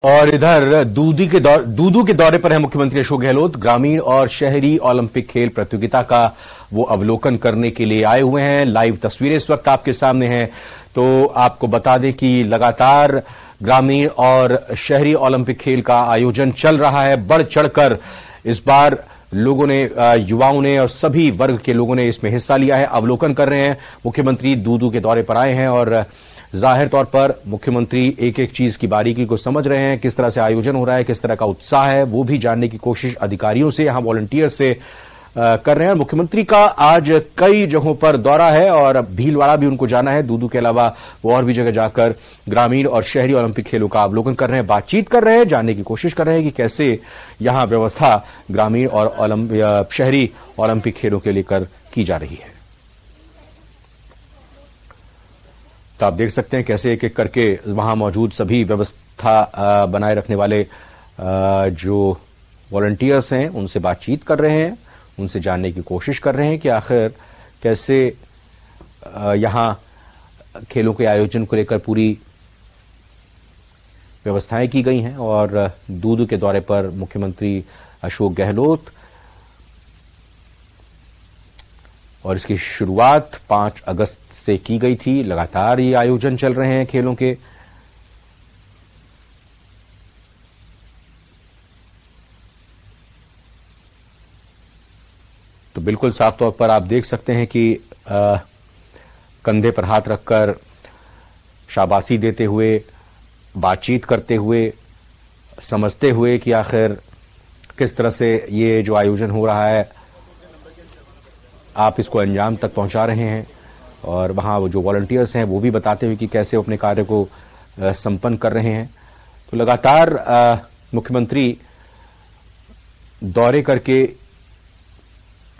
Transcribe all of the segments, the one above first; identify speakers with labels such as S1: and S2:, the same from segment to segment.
S1: और इधर दूदू के दौरे पर है मुख्यमंत्री अशोक गहलोत। ग्रामीण और शहरी ओलंपिक खेल प्रतियोगिता का वो अवलोकन करने के लिए आए हुए हैं। लाइव तस्वीरें इस वक्त आपके सामने हैं। तो आपको बता दें कि लगातार ग्रामीण और शहरी ओलंपिक खेल का आयोजन चल रहा है। बढ़ चढ़कर इस बार लोगों ने, युवाओं ने और सभी वर्ग के लोगों ने इसमें हिस्सा लिया है। अवलोकन कर रहे हैं। मुख्यमंत्री दूदू के दौरे पर आए हैं और जाहिर तौर पर मुख्यमंत्री एक एक चीज की बारीकी को समझ रहे हैं। किस तरह से आयोजन हो रहा है, किस तरह का उत्साह है, वो भी जानने की कोशिश अधिकारियों से, यहां वॉलंटियर से कर रहे हैं। मुख्यमंत्री का आज कई जगहों पर दौरा है और भीलवाड़ा भी उनको जाना है। दूदू के अलावा वो और भी जगह जाकर ग्रामीण और शहरी ओलंपिक खेलों का अवलोकन कर रहे हैं, बातचीत कर रहे हैं, जानने की कोशिश कर रहे हैं कि कैसे यहां व्यवस्था ग्रामीण और शहरी ओलंपिक खेलों के लेकर की जा रही है। तो आप देख सकते हैं कैसे एक एक करके वहां मौजूद सभी व्यवस्था बनाए रखने वाले जो वॉलंटियर्स हैं उनसे बातचीत कर रहे हैं, उनसे जानने की कोशिश कर रहे हैं कि आखिर कैसे यहां खेलों के आयोजन को लेकर पूरी व्यवस्थाएं की गई हैं। और दूदू के दौरे पर मुख्यमंत्री अशोक गहलोत और इसकी शुरुआत 5 अगस्त से की गई थी। लगातार ये आयोजन चल रहे हैं खेलों के। तो बिल्कुल साफ तौर पर आप देख सकते हैं कि कंधे पर हाथ रखकर शाबाशी देते हुए, बातचीत करते हुए, समझते हुए कि आखिर किस तरह से ये जो आयोजन हो रहा है आप इसको अंजाम तक पहुंचा रहे हैं। और वहां वो जो वॉलंटियर्स हैं वो भी बताते हुए कि कैसे अपने कार्य को संपन्न कर रहे हैं। तो लगातार मुख्यमंत्री दौरे करके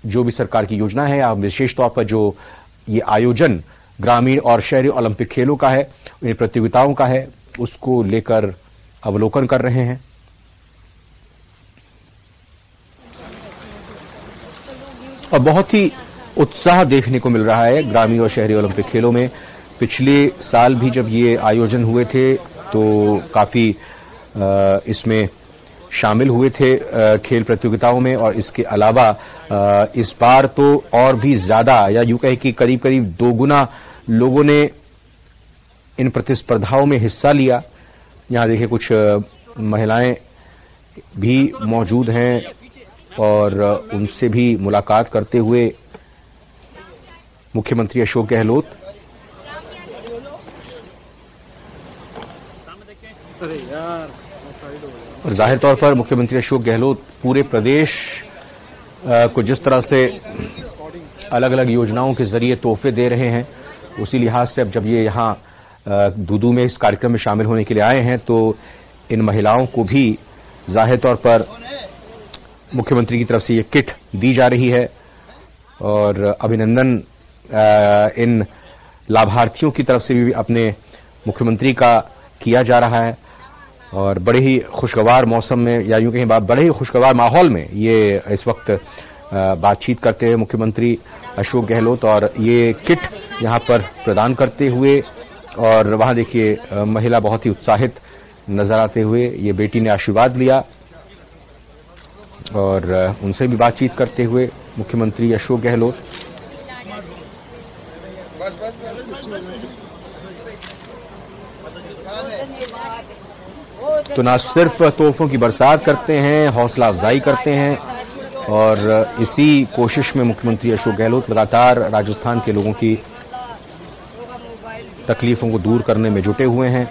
S1: जो भी सरकार की योजना है या विशेष तौर पर जो ये आयोजन ग्रामीण और शहरी ओलंपिक खेलों का है, इन प्रतियोगिताओं का है, उसको लेकर अवलोकन कर रहे हैं। और बहुत ही उत्साह देखने को मिल रहा है ग्रामीण और शहरी ओलंपिक खेलों में। पिछले साल भी जब ये आयोजन हुए थे तो काफी इसमें शामिल हुए थे खेल प्रतियोगिताओं में। और इसके अलावा इस बार तो और भी ज्यादा, या यूं कहें कि करीब करीब 2 गुना लोगों ने इन प्रतिस्पर्धाओं में हिस्सा लिया। यहां देखिए कुछ महिलाएं भी मौजूद हैं और उनसे भी मुलाकात करते हुए मुख्यमंत्री अशोक गहलोत। और जाहिर तौर पर मुख्यमंत्री अशोक गहलोत पूरे प्रदेश को जिस तरह से अलग अलग योजनाओं के जरिए तोहफे दे रहे हैं, उसी लिहाज से अब जब ये यहाँ दूदू में इस कार्यक्रम में शामिल होने के लिए आए हैं तो इन महिलाओं को भी जाहिर तौर पर मुख्यमंत्री की तरफ से ये किट दी जा रही है। और अभिनंदन इन लाभार्थियों की तरफ से भी अपने मुख्यमंत्री का किया जा रहा है। और बड़े ही खुशगवार मौसम में, या यूं कहीं बड़े ही खुशगवार माहौल में ये इस वक्त बातचीत करते हैं मुख्यमंत्री अशोक गहलोत और ये किट यहां पर प्रदान करते हुए। और वहां देखिए महिला बहुत ही उत्साहित नजर आते हुए, ये बेटी ने आशीर्वाद लिया और उनसे भी बातचीत करते हुए मुख्यमंत्री अशोक गहलोत। तो ना सिर्फ तोहफों की बरसात करते हैं, हौसला अफजाई करते हैं, और इसी कोशिश में मुख्यमंत्री अशोक गहलोत लगातार राजस्थान के लोगों की तकलीफों को दूर करने में जुटे हुए हैं।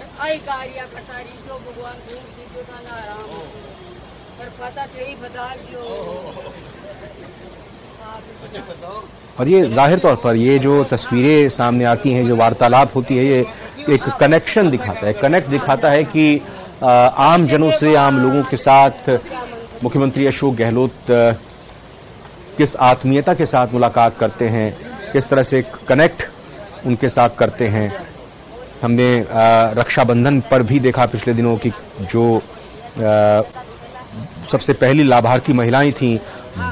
S1: और ये जाहिर तौर पर ये जो तस्वीरें सामने आती हैं, जो वार्तालाप होती है, ये एक कनेक्शन दिखाता है, कनेक्ट दिखाता है कि आम जनों से, आम लोगों के साथ मुख्यमंत्री अशोक गहलोत किस आत्मीयता के साथ मुलाकात करते हैं, किस तरह से कनेक्ट उनके साथ करते हैं। हमने रक्षाबंधन पर भी देखा पिछले दिनों की जो सबसे पहली लाभार्थी महिलाएं थीं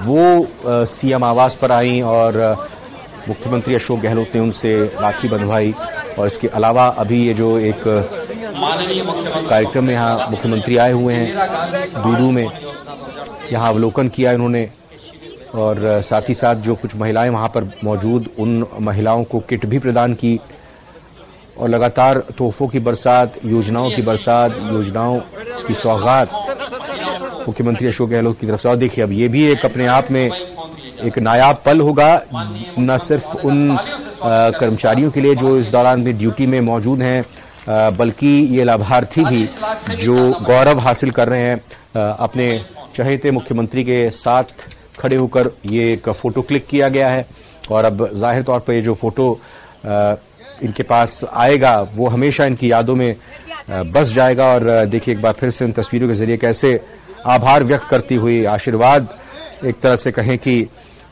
S1: वो सीएम आवास पर आईं और मुख्यमंत्री अशोक गहलोत ने उनसे राखी बंधवाई। और इसके अलावा अभी ये जो एक कार्यक्रम में यहाँ मुख्यमंत्री आए हुए हैं दूदू में, यहाँ अवलोकन किया इन्होंने और साथ ही साथ जो कुछ महिलाएं वहां पर मौजूद उन महिलाओं को किट भी प्रदान की और लगातार तोहफों की बरसात, योजनाओं की बरसात, योजनाओं की सौगात मुख्यमंत्री अशोक गहलोत की तरफ से। और देखिए अब ये भी एक अपने आप में एक नायाब पल होगा, न सिर्फ उन कर्मचारियों के लिए जो इस दौरान भी ड्यूटी में मौजूद हैं, बल्कि ये लाभार्थी भी जो गौरव हासिल कर रहे हैं अपने चहेते मुख्यमंत्री के साथ खड़े होकर। ये एक फोटो क्लिक किया गया है और अब जाहिर तौर पर ये जो फोटो इनके पास आएगा वो हमेशा इनकी यादों में बस जाएगा। और देखिए एक बार फिर से उन तस्वीरों के जरिए कैसे आभार व्यक्त करती हुई, आशीर्वाद एक तरह से कहें कि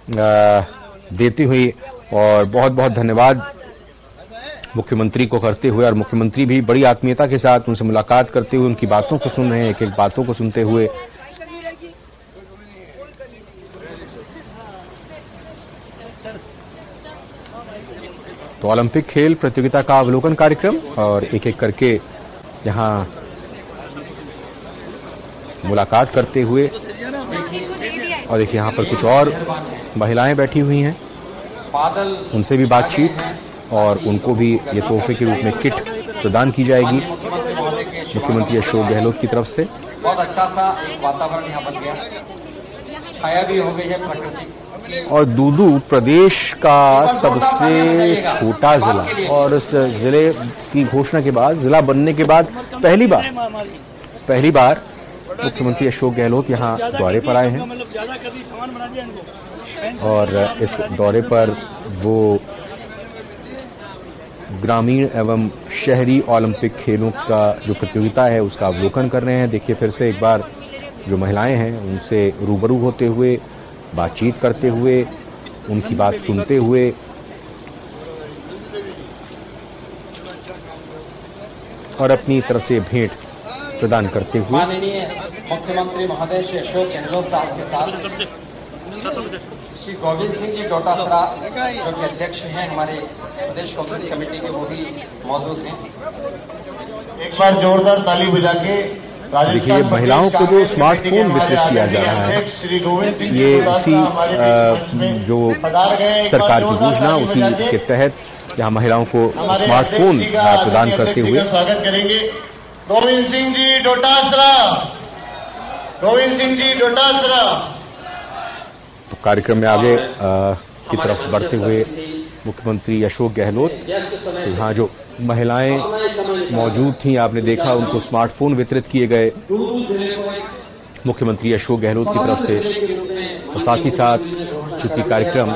S1: देती हुई और बहुत बहुत धन्यवाद मुख्यमंत्री को करते हुए, और मुख्यमंत्री भी बड़ी आत्मीयता के साथ उनसे मुलाकात करते हुए उनकी बातों को सुन रहे हैं, एक एक बातों को सुनते हुए। तो ओलंपिक खेल प्रतियोगिता का अवलोकन कार्यक्रम और एक एक करके यहां मुलाकात करते हुए, और देखिए यहां पर कुछ और महिलाएं बैठी हुई हैं, उनसे भी बातचीत और उनको भी ये तोहफे के रूप में किट प्रदान की जाएगी मुख्यमंत्री अशोक गहलोत की तरफ से।
S2: बहुत अच्छा सा वातावरण यहाँ बन गया, छाया भी हो गई है प्रकृति।
S1: और दूदू प्रदेश का सबसे छोटा जिला, और इस जिले की घोषणा के बाद, जिला बनने के बाद पहली बार मुख्यमंत्री अशोक गहलोत यहां दौरे पर आए हैं और इस दौरे पर वो ग्रामीण एवं शहरी ओलंपिक खेलों का जो प्रतियोगिता है उसका अवलोकन कर रहे हैं। देखिए फिर से एक बार जो महिलाएं हैं उनसे रूबरू होते हुए, बातचीत करते हुए, उनकी बात सुनते हुए, और अपनी तरफ से भेंट प्रदान करते हुए।
S2: माननीय मुख्यमंत्री महोदय श्री अशोक गहलोत साहब के साथ श्री गोविंद सिंह जी डोटासरा जो कि अध्यक्ष हैं हमारे प्रदेश कांग्रेस कमेटी के, वो भी मौजूद हैं।
S3: एक बार जोरदार ताली बजा के
S1: देखिए महिलाओं को जो स्मार्टफोन वितरित किया जा रहा है, ये उसी जो सरकार की योजना उसी के तहत यहाँ महिलाओं को स्मार्टफोन प्रदान करते हुए।
S3: स्वागत करेंगे गोविंद सिंह जी डोटासरा, गोविंद सिंह जी डोटासरा।
S1: तो कार्यक्रम में आगे की तरफ बढ़ते हुए मुख्यमंत्री अशोक गहलोत, तो यहाँ जो महिलाएं मौजूद थीं आपने देखा, उनको स्मार्टफोन वितरित किए गए मुख्यमंत्री अशोक गहलोत की तरफ से। और साथ ही साथ चूंकि कार्यक्रम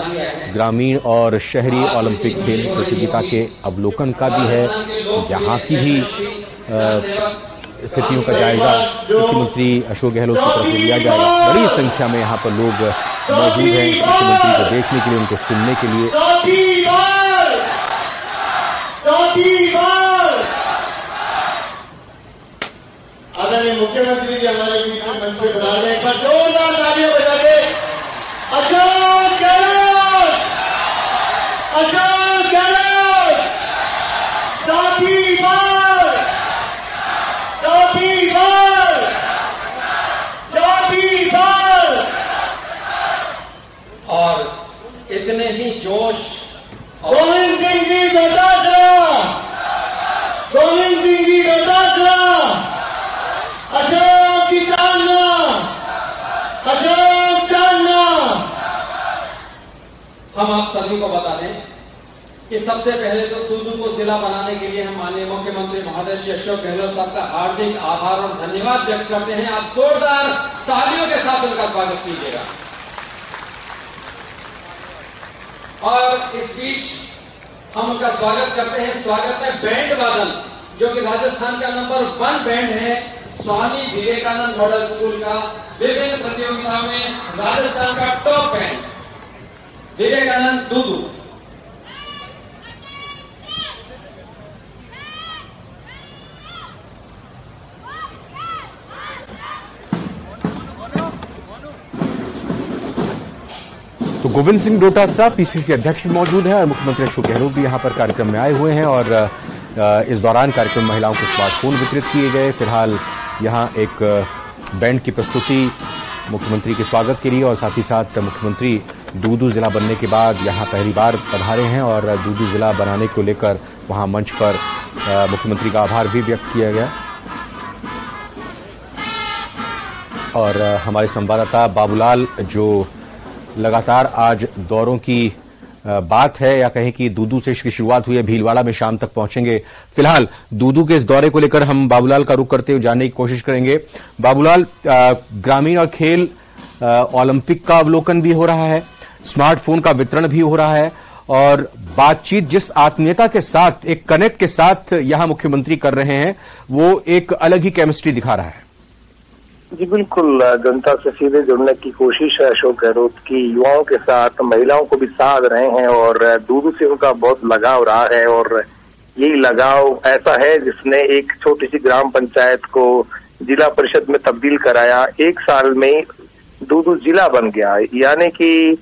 S1: ग्रामीण और शहरी ओलंपिक खेल प्रतियोगिता के अवलोकन का भी है, यहाँ की भी स्थितियों का जायजा मुख्यमंत्री अशोक गहलोत की तरफ से लिया जाएगा। बड़ी संख्या में यहाँ पर लोग मौजूद हैं मुख्यमंत्री को देखने के लिए, उनको सुनने के लिए।
S3: आदरणीय मुख्यमंत्री जी हमारे बीच में मंच पे बता रहे हैं, एक बार जोरदार तालियां बजा के अशोक गहलोत, अशोक गहलोत, चौथी बार, चौथी बार, चौथी बार।
S2: और इतने ही जोश
S3: गोविंद सिंह जी डोटासरा, गोविंद सिंह जी डोटासरा, अशोक की चांदना, अशोक चांदना।
S2: हम आप सभी को बता दें कि सबसे पहले तो दूदू को जिला बनाने के लिए हम माननीय मुख्यमंत्री महोदय श्री अशोक गहलोत साहब का हार्दिक आभार और धन्यवाद व्यक्त करते हैं। आप जोरदार तालियों के साथ उनका स्वागत कीजिएगा। और इस बीच हम उनका स्वागत करते हैं। स्वागत में बैंड वादन, जो कि राजस्थान का नंबर 1 बैंड है, स्वामी विवेकानंद मॉडल स्कूल का, विभिन्न प्रतियोगिताओं में राजस्थान का टॉप बैंड विवेकानंद दूदू।
S1: तो गोविंद सिंह डोटासरा पीसीसी अध्यक्ष भी मौजूद हैं और मुख्यमंत्री अशोक गहलोत भी यहाँ पर कार्यक्रम में आए हुए हैं। और इस दौरान कार्यक्रम में महिलाओं को स्मार्टफोन वितरित किए गए। फिलहाल यहां एक बैंड की प्रस्तुति मुख्यमंत्री के स्वागत के लिए और साथ ही साथ मुख्यमंत्री दूदू जिला बनने के बाद यहां पहली बार पधारे हैं और दूदू जिला बनाने को लेकर वहां मंच पर मुख्यमंत्री का आभार भी व्यक्त किया गया। और हमारे संवाददाता बाबूलाल, जो लगातार आज दौरों की बात है या कहें कि दूदू से इसकी शुरुआत हुई है, भीलवाड़ा में शाम तक पहुंचेंगे। फिलहाल दूदू के इस दौरे को लेकर हम बाबूलाल का रुख करते हुए जानने की कोशिश करेंगे। बाबूलाल, ग्रामीण और खेल ओलंपिक का अवलोकन भी हो रहा है, स्मार्टफोन का वितरण भी हो रहा है और बातचीत जिस आत्मीयता के साथ, एक कनेक्ट के साथ यहां मुख्यमंत्री कर रहे हैं, वो एक अलग ही केमिस्ट्री दिखा रहा है।
S4: जी बिल्कुल, जनता से सीधे जुड़ने की कोशिश है अशोक गहलोत की। युवाओं के साथ महिलाओं को भी साध रहे हैं और दूदू से उनका बहुत लगाव रहा है और यही लगाव ऐसा है जिसने एक छोटी सी ग्राम पंचायत को जिला परिषद में तब्दील कराया। 1 साल में दूदू जिला बन गया, यानी कि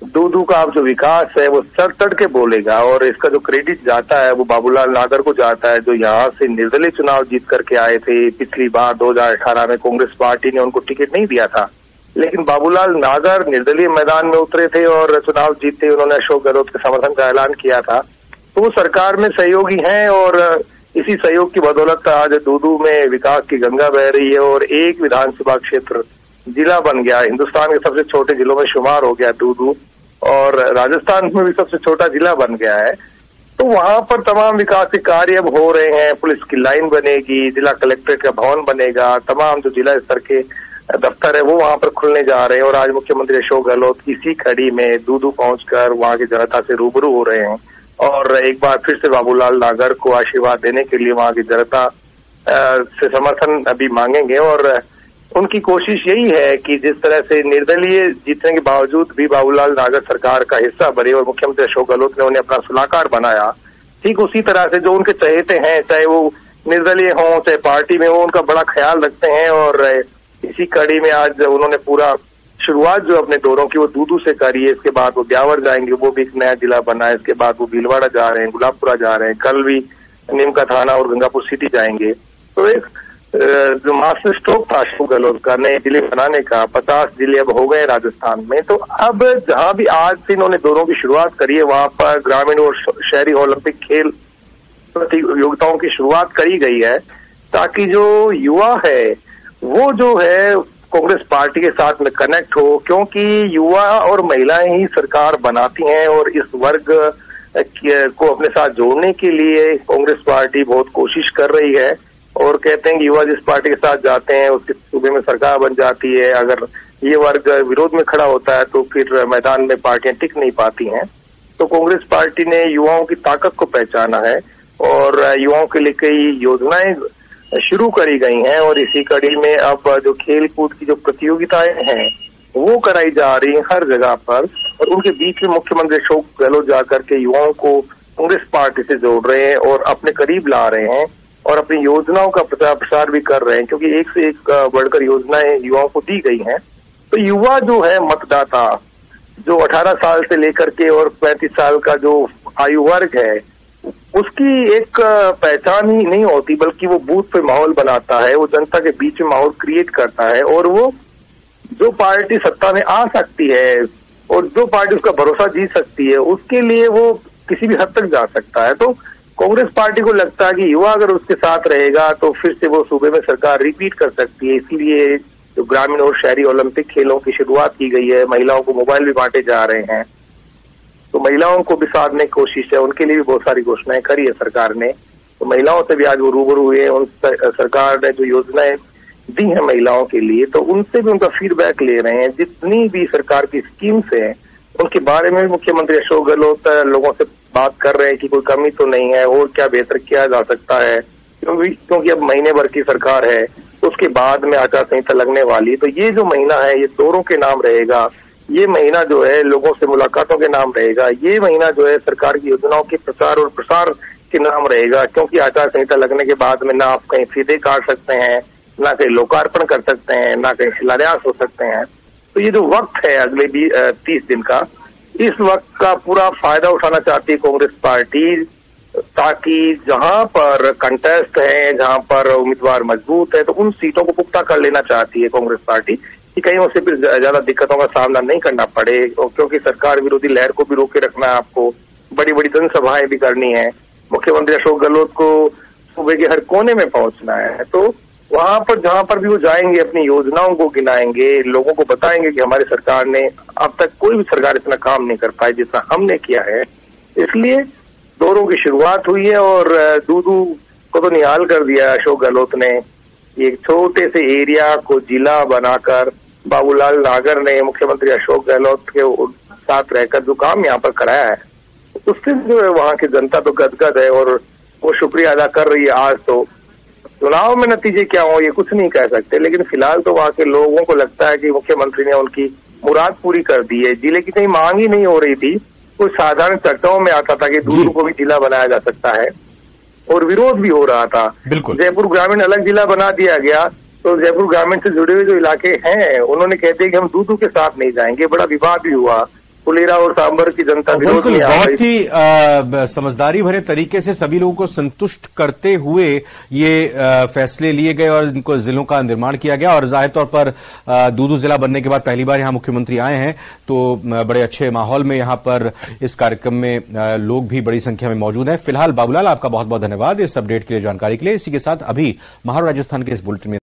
S4: दूदू का अब जो विकास है वो सर तड़ के बोलेगा और इसका जो क्रेडिट जाता है वो बाबूलाल नागर को जाता है, जो यहाँ से निर्दलीय चुनाव जीत करके आए थे। पिछली बार 2018 में कांग्रेस पार्टी ने उनको टिकट नहीं दिया था, लेकिन बाबूलाल नागर निर्दलीय मैदान में उतरे थे और चुनाव जीते उन्होंने अशोक गहलोत के समर्थन का ऐलान किया था। तो वो सरकार में सहयोगी हैं और इसी सहयोग की बदौलत आज दूदू में विकास की गंगा बह रही है और एक विधानसभा क्षेत्र जिला बन गया। हिंदुस्तान के सबसे छोटे जिलों में शुमार हो गया दूदू और राजस्थान में भी सबसे छोटा जिला बन गया है। तो वहां पर तमाम विकास के कार्य अब हो रहे हैं। पुलिस की लाइन बनेगी, जिला कलेक्ट्रेट का भवन बनेगा, तमाम जो जिला स्तर के दफ्तर है वो वहां पर खुलने जा रहे हैं और आज मुख्यमंत्री अशोक गहलोत इसी कड़ी में दूदू पहुंचकर वहां की जनता से रूबरू हो रहे हैं और एक बार फिर से बाबूलाल नागर को आशीर्वाद देने के लिए वहां की जनता से समर्थन अभी मांगेंगे। और उनकी कोशिश यही है कि जिस तरह से निर्दलीय जीतने के बावजूद भी बाबूलाल नागर सरकार का हिस्सा बने और मुख्यमंत्री अशोक गहलोत ने उन्हें अपना सलाहकार बनाया, ठीक उसी तरह से जो उनके चहेते हैं, चाहे वो निर्दलीय हों चाहे पार्टी में हो, उनका बड़ा ख्याल रखते हैं। और इसी कड़ी में आज उन्होंने पूरा शुरुआत जो अपने दौरों की वो दूदू से करी है। इसके बाद वो ब्यावर जाएंगे, वो भी एक नया जिला बना है। इसके बाद वो भीलवाड़ा जा रहे हैं, गुलाबपुरा जा रहे हैं, कल भी नीमका थाना और गंगापुर सिटी जाएंगे। तो एक जो मास्टर स्ट्रोक था अशोक गहलोत का नए जिले बनाने का, 50 जिले अब हो गए राजस्थान में। तो अब जहां भी आज से इन्होंने दौरों की शुरुआत करी है वहां पर ग्रामीण और शहरी ओलंपिक खेल प्रतियोगिताओं की शुरुआत करी गई है ताकि जो युवा है वो जो है कांग्रेस पार्टी के साथ में कनेक्ट हो, क्योंकि युवा और महिलाएं ही सरकार बनाती हैं और इस वर्ग को अपने साथ जोड़ने के लिए कांग्रेस पार्टी बहुत कोशिश कर रही है और कहते हैं कि युवा जिस पार्टी के साथ जाते हैं उसके सूबे में सरकार बन जाती है। अगर ये वर्ग विरोध में खड़ा होता है तो फिर मैदान में पार्टियां टिक नहीं पाती हैं। तो कांग्रेस पार्टी ने युवाओं की ताकत को पहचाना है और युवाओं के लिए कई योजनाएं शुरू करी गई हैं और इसी कड़ी में अब जो खेल कूद की जो प्रतियोगिताएं हैं वो कराई जा रही हैं हर जगह पर और उनके बीच में मुख्यमंत्री अशोक गहलोत जाकर के युवाओं को कांग्रेस पार्टी से जोड़ रहे हैं और अपने करीब ला रहे हैं और अपनी योजनाओं का प्रचार प्रसार भी कर रहे हैं, क्योंकि एक से एक बढ़कर योजनाएं युवाओं को दी गई हैं। तो युवा जो है मतदाता, जो 18 साल से लेकर के और 35 साल का जो आयु वर्ग है, उसकी एक पहचान ही नहीं होती, बल्कि वो बूथ पे माहौल बनाता है, वो जनता के बीच में माहौल क्रिएट करता है और वो जो पार्टी सत्ता में आ सकती है और जो पार्टी उसका भरोसा जीत सकती है उसके लिए वो किसी भी हद तक जा सकता है। तो कांग्रेस पार्टी को लगता है कि युवा अगर उसके साथ रहेगा तो फिर से वो सूबे में सरकार रिपीट कर सकती है। इसीलिए जो ग्रामीण और शहरी ओलंपिक खेलों की शुरुआत की गई है, महिलाओं को मोबाइल भी बांटे जा रहे हैं, तो महिलाओं को भी साधने की कोशिश है, उनके लिए भी बहुत सारी घोषणाएं करी है सरकार ने। तो महिलाओं से भी आज वो रूबरू हुए, उन सरकार ने जो योजनाएं दी हैं महिलाओं के लिए तो उनसे भी उनका फीडबैक ले रहे हैं। जितनी भी सरकार की स्कीम्स हैं उनके बारे में मुख्यमंत्री अशोक गहलोत लोगों से बात कर रहे हैं कि कोई कमी तो नहीं है और क्या बेहतर किया जा सकता है, क्योंकि अब महीने भर की सरकार है, उसके बाद में आचार संहिता लगने वाली। तो ये जो महीना है ये दौरों के नाम रहेगा, ये महीना जो है लोगों से मुलाकातों के नाम रहेगा, ये महीना जो है सरकार की योजनाओं के प्रचार और प्रसार के नाम रहेगा, क्योंकि आचार संहिता लगने के बाद में ना आप कहीं फीते काट सकते हैं, ना कहीं लोकार्पण कर सकते हैं, ना कहीं शिलान्यास हो सकते हैं। तो ये जो वक्त है अगले 30 दिन का, इस वक्त का पूरा फायदा उठाना चाहती है कांग्रेस पार्टी ताकि जहां पर कंटेस्ट है, जहां पर उम्मीदवार मजबूत है, तो उन सीटों को पुख्ता कर लेना चाहती है कांग्रेस पार्टी कि कहीं उसे फिर ज्यादा दिक्कतों का सामना नहीं करना पड़े, क्योंकि सरकार विरोधी लहर को भी रोके रखना है, आपको बड़ी बड़ी जनसभाएं भी करनी है, मुख्यमंत्री अशोक गहलोत को सूबे के हर कोने में पहुंचना है। तो वहां पर जहां पर भी वो जाएंगे अपनी योजनाओं को गिनाएंगे, लोगों को बताएंगे कि हमारी सरकार ने अब तक कोई भी सरकार इतना काम नहीं कर पाई जितना हमने किया है। इसलिए दौरों की शुरुआत हुई है और दूदू को तो निहाल कर दिया अशोक गहलोत ने। एक छोटे से एरिया को जिला बनाकर बाबूलाल नागर ने मुख्यमंत्री अशोक गहलोत के साथ रहकर जो काम यहाँ पर कराया है, उससे जो है वहां की जनता तो गदगद है और वो शुक्रिया अदा कर रही है। आज तो चुनाव में नतीजे क्या हो ये कुछ नहीं कह सकते, लेकिन फिलहाल तो वहां के लोगों को लगता है कि मुख्यमंत्री ने उनकी मुराद पूरी कर दी है। जिले की कहीं मांग ही नहीं हो रही थी, कुछ साधारण चर्चाओं में आता था कि दूदू को भी जिला बनाया जा सकता है और विरोध भी हो रहा था। जयपुर ग्रामीण अलग जिला बना दिया गया तो जयपुर ग्रामीण से जुड़े हुए जो इलाके हैं उन्होंने कहते हैं कि हम दूदू के साथ नहीं जाएंगे। बड़ा विवाद भी हुआ, फुलेरा और सांबर की जनता विरोध में
S1: बहुत ही समझदारी भरे तरीके से सभी लोगों को संतुष्ट करते हुए ये फैसले लिए गए और इनको जिलों का निर्माण किया गया। और जाहिर तौर पर दूदू जिला बनने के बाद पहली बार यहां मुख्यमंत्री आए हैं, तो बड़े अच्छे माहौल में यहां पर इस कार्यक्रम में लोग भी बड़ी संख्या में मौजूद हैं। फिलहाल बाबूलाल, आपका बहुत बहुत धन्यवाद इस अपडेट के लिए, जानकारी के लिए। इसी के साथ अभी महाराजस्थान के इस बुलेटिन में